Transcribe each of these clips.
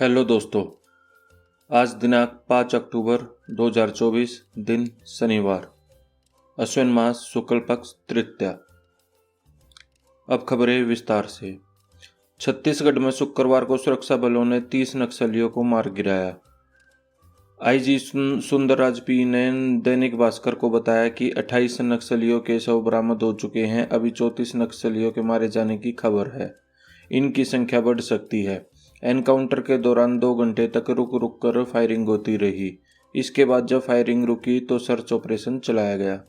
Hello दोस्तों, आज दिनांक 5 अक्टूबर 2024, दिन शनिवार, अश्विन मास शुक्ल पक्ष तृतीया। अब खबरें विस्तार से। छत्तीसगढ़ में शुक्रवार को सुरक्षा बलों ने 30 नक्सलियों को मार गिराया। आईजी सुंदरराज पी ने दैनिक भास्कर को बताया कि 28 नक्सलियों के शव बरामद हो चुके हैं। अभी 34 नक्सलियों के मारे जाने की खबर है। इनकी संख्या बढ़ सकती है। एनकाउंटर के दौरान 2 घंटे तक रुक रुक कर फायरिंग होती रही। इसके बाद जब फायरिंग रुकी तो सर्च ऑपरेशन चलाया गया।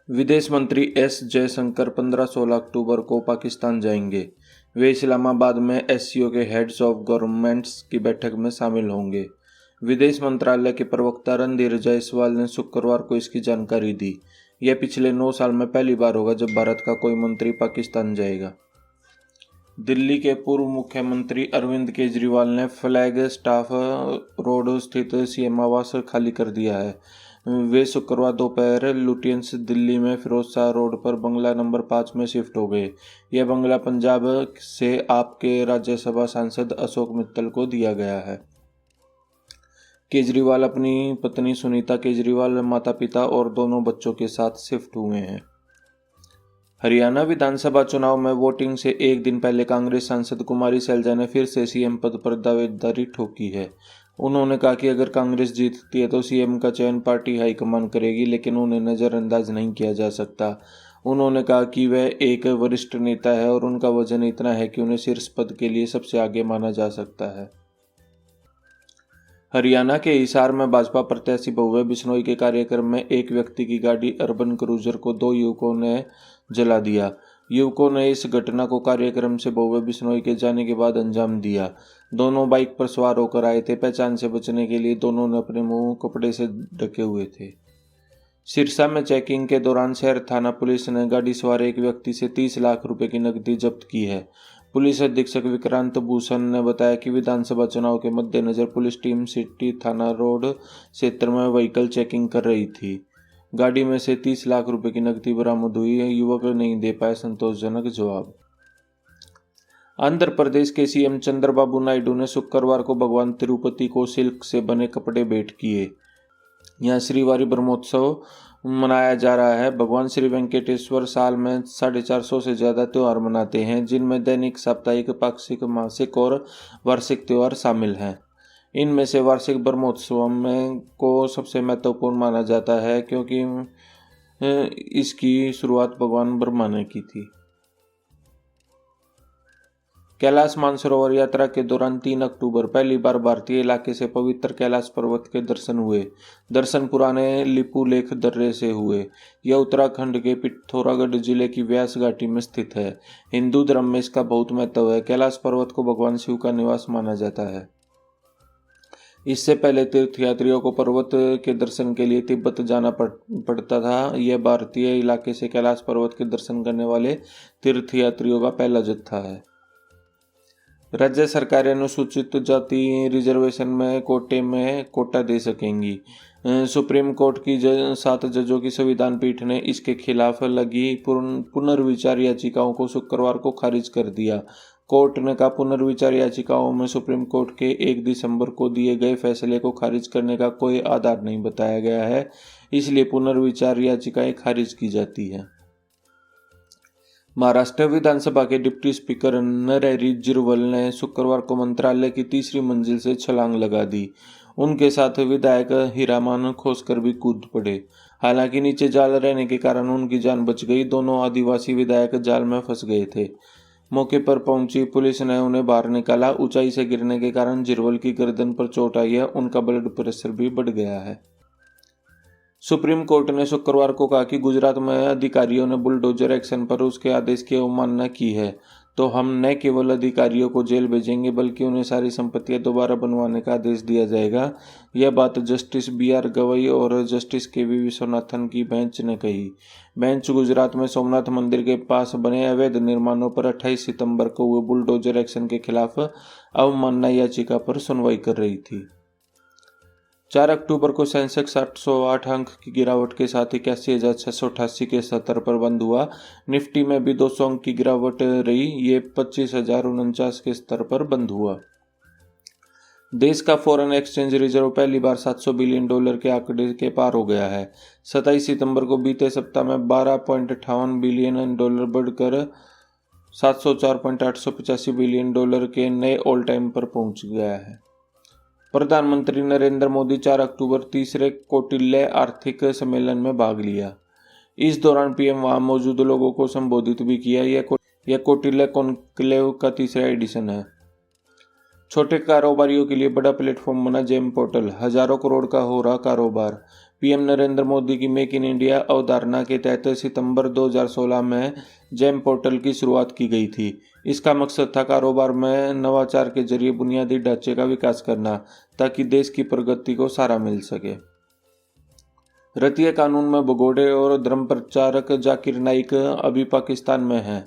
विदेश मंत्री एस जयशंकर 15-16 अक्टूबर को पाकिस्तान जाएंगे। वे इस्लामाबाद में एससीओ के हेड्स ऑफ गवर्नमेंट्स की बैठक में शामिल होंगे। विदेश मंत्रालय के प्रवक्ता रणधीर जायसवाल ने शुक्रवार को इसकी जानकारी दी। यह पिछले 9 साल में पहली बार होगा जब भारत का कोई मंत्री पाकिस्तान जाएगा। दिल्ली के पूर्व मुख्यमंत्री अरविंद केजरीवाल ने फ्लैग स्टाफ रोड स्थित सीएम आवास खाली कर दिया है। वे शुक्रवार दोपहर लुटियंस दिल्ली में फिरोज शाह रोड पर बंगला नंबर 5 में शिफ्ट हो गए। यह बंगला पंजाब से आप के राज्यसभा सांसद अशोक मित्तल को दिया गया है। केजरीवाल अपनी पत्नी सुनीता केजरीवाल, माता पिता और दोनों बच्चों के साथ शिफ्ट हुए हैं। हरियाणा विधानसभा चुनाव में वोटिंग से एक दिन पहले कांग्रेस सांसद कुमारी सैलजा ने फिर से सीएम पद पर दावेदारी ठोकी है। उन्होंने कहा कि अगर कांग्रेस जीतती है तो सीएम का चयन पार्टी हाईकमान करेगी, लेकिन उन्हें नजरअंदाज नहीं किया जा सकता। उन्होंने कहा कि वह एक वरिष्ठ नेता है और उनका वजन इतना है कि उन्हें शीर्ष पद के लिए सबसे आगे माना जा सकता है। हरियाणा के हिसार में भाजपा प्रत्याशी भव्य बिश्नोई के कार्यक्रम में एक व्यक्ति की गाड़ी अर्बन क्रूजर को 2 युवकों ने जला दिया। युवकों ने इस घटना को कार्यक्रम से भव्य बिश्नोई के जाने के बाद अंजाम दिया। दोनों बाइक पर सवार होकर आए थे। पहचान से बचने के लिए दोनों ने अपने मुंह कपड़े से ढके हुए थे। सिरसा में चेकिंग के दौरान शहर थाना पुलिस ने गाड़ी सवार एक व्यक्ति से 30 लाख रुपए की नकदी जब्त की है। पुलिस अधीक्षक विक्रांत भूषण ने बताया कि विधानसभा चुनाव के मद्देनजर पुलिस टीम सिटी थाना रोड क्षेत्र में व्हीकल चेकिंग कर रही थी। गाड़ी में से 30 लाख रुपए की नकदी बरामद हुई है। युवक नहीं दे पाए संतोषजनक जवाब। आंध्र प्रदेश के सीएम चंद्रबाबू नायडू ने शुक्रवार को भगवान तिरुपति को सिल्क से बने कपड़े भेंट किए। यहाँ श्रीवारी ब्रह्मोत्सव मनाया जा रहा है। भगवान श्री वेंकटेश्वर साल में 450 से ज्यादा त्यौहार मनाते हैं, जिनमें दैनिक, साप्ताहिक, पाक्षिक, मासिक और वार्षिक त्यौहार शामिल हैं। इनमें से वार्षिक ब्रह्मोत्सव में को सबसे महत्वपूर्ण माना जाता है क्योंकि इसकी शुरुआत भगवान ब्रह्मा ने की थी। कैलाश मानसरोवर यात्रा के दौरान 3 अक्टूबर पहली बार भारतीय इलाके से पवित्र कैलाश पर्वत के दर्शन हुए। दर्शन पुराने लिपुलेख दर्रे से हुए। यह उत्तराखंड के पिथौरागढ़ जिले की व्यास घाटी में स्थित है। हिंदू धर्म में इसका बहुत महत्व है। कैलाश पर्वत को भगवान शिव का निवास माना जाता है। इससे पहले तीर्थयात्रियों को पर्वत के दर्शन के लिए तिब्बत जाना पड़ता था। यह भारतीय इलाके से कैलाश पर्वत के दर्शन करने वाले तीर्थयात्रियों का पहला जत्था है। राज्य सरकारें अनुसूचित जाति रिजर्वेशन में कोटे में कोटा दे सकेंगी। सुप्रीम कोर्ट की 7 जजों की संविधान पीठ ने इसके खिलाफ लगी पुनर्विचार याचिकाओं को शुक्रवार को खारिज कर दिया। कोर्ट ने कहा, पुनर्विचार याचिकाओं में सुप्रीम कोर्ट के 1 दिसंबर को दिए गए फैसले को खारिज करने का कोई आधार नहीं बताया गया है, इसलिए पुनर्विचार याचिकाएं खारिज की जाती है। महाराष्ट्र विधानसभा के डिप्टी स्पीकर नरहरी झिरवल ने शुक्रवार को मंत्रालय की 3री मंजिल से छलांग लगा दी। उनके साथ विधायक हीरामान खोसकर भी कूद पड़े। हालांकि नीचे जाल रहने के कारण उनकी जान बच गई। दोनों आदिवासी विधायक जाल में फंस गए थे। मौके पर पहुंची पुलिस ने उन्हें बाहर निकाला। ऊंचाई से गिरने के कारण झिरवल की गर्दन पर चोट आई है। उनका ब्लड प्रेशर भी बढ़ गया है। सुप्रीम कोर्ट ने शुक्रवार को कहा कि गुजरात में अधिकारियों ने बुलडोजर एक्शन पर उसके आदेश की अवमानना की है तो हम न केवल अधिकारियों को जेल भेजेंगे बल्कि उन्हें सारी संपत्तियां दोबारा बनवाने का आदेश दिया जाएगा। यह बात जस्टिस BR गवई और जस्टिस KV विश्वनाथन की बेंच ने कही। बेंच गुजरात में सोमनाथ मंदिर के पास बने अवैध निर्माणों पर 28 सितंबर को हुए बुलडोजर एक्शन के खिलाफ अवमानना याचिका पर सुनवाई कर रही थी। 4 अक्टूबर को सेंसेक्स 808 अंक की गिरावट के साथ 81,688 के स्तर पर बंद हुआ। निफ्टी में भी 200 अंक की गिरावट रही। ये 25,049 के स्तर पर बंद हुआ। देश का फॉरेन एक्सचेंज रिजर्व पहली बार $700 बिलियन के आंकड़े के पार हो गया है। 27 सितंबर को बीते सप्ताह में $12.58 बिलियन बढ़कर $704.885 बिलियन के नए ऑल टाइम पर पहुंच गया है। प्रधानमंत्री नरेंद्र मोदी 4 अक्टूबर तीसरे कौटिल्य आर्थिक सम्मेलन में भाग लिया। इस दौरान पीएम वहां मौजूद लोगों को संबोधित भी किया। यह कौटिल्य कॉन्क्लेव का तीसरा एडिशन है। छोटे कारोबारियों के लिए बड़ा प्लेटफॉर्म बना जेम पोर्टल, हजारों करोड़ का हो रहा कारोबार। पीएम नरेंद्र मोदी की मेक इन इंडिया अवधारणा के तहत सितंबर 2016 में जेम पोर्टल की शुरुआत की गई थी। इसका मकसद था कारोबार में नवाचार के जरिए बुनियादी ढांचे का विकास करना, ताकि देश की प्रगति को सहारा मिल सके। रतिया कानून में भगोड़े और धर्म प्रचारक जाकिर नाइक अभी पाकिस्तान में हैं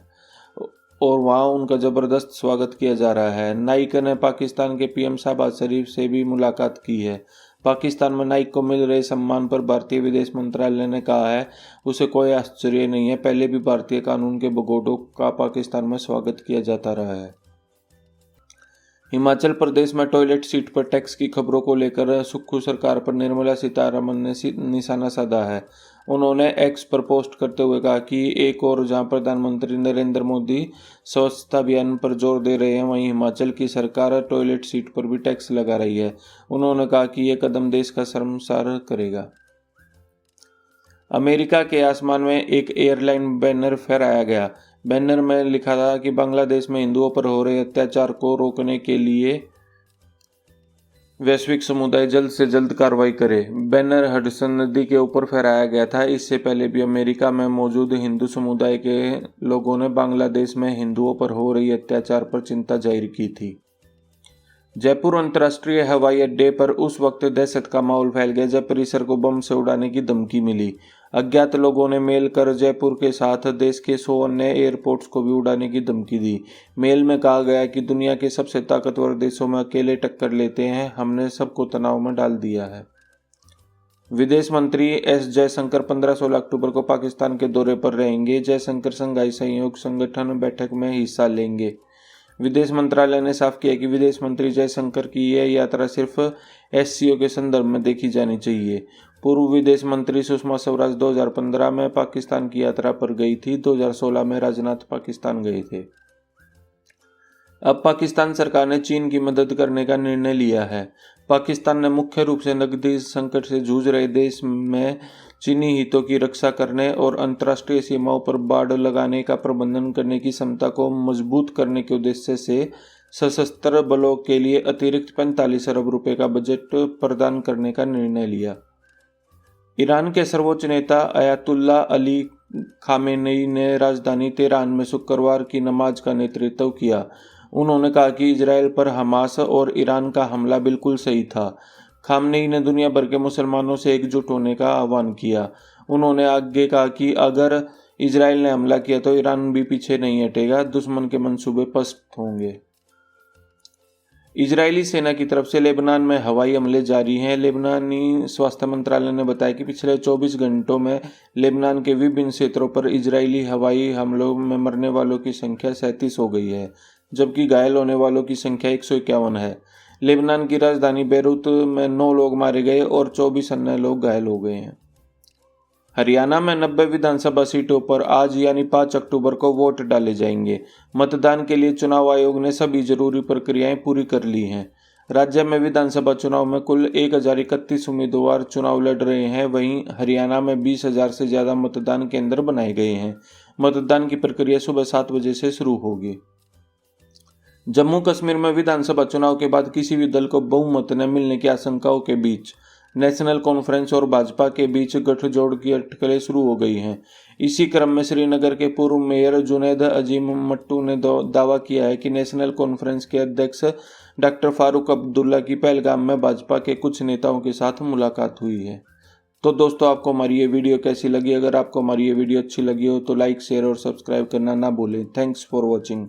और वहां उनका जबरदस्त स्वागत किया जा रहा है। नाइक ने पाकिस्तान के पीएम शहबाज शरीफ से भी मुलाकात की है। पाकिस्तान में नाइक को मिल रहे सम्मान पर भारतीय विदेश मंत्रालय ने कहा है उसे कोई आश्चर्य नहीं है, पहले भी भारतीय कानून के भगोड़ों का पाकिस्तान में स्वागत किया जाता रहा है। हिमाचल प्रदेश में टॉयलेट सीट पर टैक्स की खबरों को लेकर सुक्खू सरकार पर निर्मला सीतारमण ने निशाना साधा है। उन्होंने एक्स पर पोस्ट करते हुए कहा कि एक और जहां प्रधानमंत्री नरेंद्र मोदी स्वच्छता अभियान पर जोर दे रहे हैं, वहीं हिमाचल की सरकार टॉयलेट सीट पर भी टैक्स लगा रही है। उन्होंने कहा कि यह कदम देश का शर्मसार करेगा। अमेरिका के आसमान में एक एयरलाइन बैनर फहराया गया। बैनर में लिखा था कि बांग्लादेश में हिंदुओं पर हो रहे अत्याचार को रोकने के लिए वैश्विक समुदाय जल्द से जल्द कार्रवाई करे। बैनर हडसन नदी के ऊपर फहराया गया था। इससे पहले भी अमेरिका में मौजूद हिंदू समुदाय के लोगों ने बांग्लादेश में हिंदुओं पर हो रही अत्याचार पर चिंता जाहिर की थी। जयपुर अंतर्राष्ट्रीय हवाई अड्डे पर उस वक्त दहशत का माहौल फैल गया जब परिसर को बम से उड़ाने की धमकी मिली। अज्ञात लोगों ने मेल कर जयपुर के साथ देश के 100 अन्य एयरपोर्ट्स को भी उड़ाने की धमकी दी। मेल में कहा गया कि दुनिया के सबसे ताकतवर देशों में अकेले टक्कर लेते हैं, हमने सबको तनाव में डाल दिया है। विदेश मंत्री एस जयशंकर 15-16 अक्टूबर को पाकिस्तान के दौरे पर रहेंगे। जयशंकर शंघाई सहयोग संगठन बैठक में हिस्सा लेंगे। विदेश मंत्रालय ने साफ किया कि विदेश मंत्री जयशंकर की यह यात्रा सिर्फ एससीओ के संदर्भ में देखी जानी चाहिए। पूर्व विदेश मंत्री सुषमा स्वराज 2015 में पाकिस्तान की यात्रा पर गई थी। 2016 में राजनाथ पाकिस्तान गए थे। अब पाकिस्तान सरकार ने चीन की मदद करने का निर्णय लिया है। पाकिस्तान ने मुख्य रूप से नकदी संकट से जूझ रहे देश में चीनी हितों की रक्षा करने और अंतर्राष्ट्रीय सीमाओं पर बाड़ लगाने का प्रबंधन करने की क्षमता को मजबूत करने के उद्देश्य से सशस्त्र बलों के लिए अतिरिक्त 45 अरब रुपए का बजट प्रदान करने का निर्णय लिया। ईरान के सर्वोच्च नेता अयातुल्ला अली खामेनेई ने राजधानी तेहरान में शुक्रवार की नमाज का नेतृत्व किया। उन्होंने कहा कि इजरायल पर हमास और ईरान का हमला बिल्कुल सही था। खामेनेई ने दुनिया भर के मुसलमानों से एकजुट होने का आह्वान किया। उन्होंने आगे कहा कि अगर इजरायल ने हमला किया तो ईरान भी पीछे नहीं हटेगा, दुश्मन के मंसूबे पस्त होंगे। इजरायली सेना की तरफ से लेबनान में हवाई हमले जारी हैं। लेबनानी स्वास्थ्य मंत्रालय ने बताया कि पिछले 24 घंटों में लेबनान के विभिन्न क्षेत्रों पर इजरायली हवाई हमलों में मरने वालों की संख्या 37 हो गई है, जबकि घायल होने वालों की संख्या 151 है। लेबनान की राजधानी बेरूत में 9 लोग मारे गए और 24 अन्य लोग घायल हो गए हैं। हरियाणा में 90 विधानसभा सीटों पर आज यानी 5 अक्टूबर को वोट डाले जाएंगे। मतदान के लिए चुनाव आयोग ने सभी जरूरी प्रक्रियाएं पूरी कर ली हैं। राज्य में विधानसभा चुनाव में कुल 1031 उम्मीदवार चुनाव लड़ रहे हैं। वहीं हरियाणा में 20,000 से ज्यादा मतदान केंद्र बनाए गए हैं। मतदान की प्रक्रिया सुबह 7 बजे से शुरू होगी। जम्मू कश्मीर में विधानसभा चुनाव के बाद किसी भी दल को बहुमत न मिलने की आशंकाओं के बीच नेशनल कॉन्फ्रेंस और भाजपा के बीच गठजोड़ की अटकलें शुरू हो गई हैं। इसी क्रम में श्रीनगर के पूर्व मेयर जुनैद अजीम मट्टू ने दावा किया है कि नेशनल कॉन्फ्रेंस के अध्यक्ष डॉक्टर फारूक अब्दुल्ला की पहलगाम में भाजपा के कुछ नेताओं के साथ मुलाकात हुई है। तो दोस्तों, आपको हमारी ये वीडियो कैसी लगी? अगर आपको हमारी ये वीडियो अच्छी लगी हो तो लाइक, शेयर और सब्सक्राइब करना ना भूलें। Thanks for watching.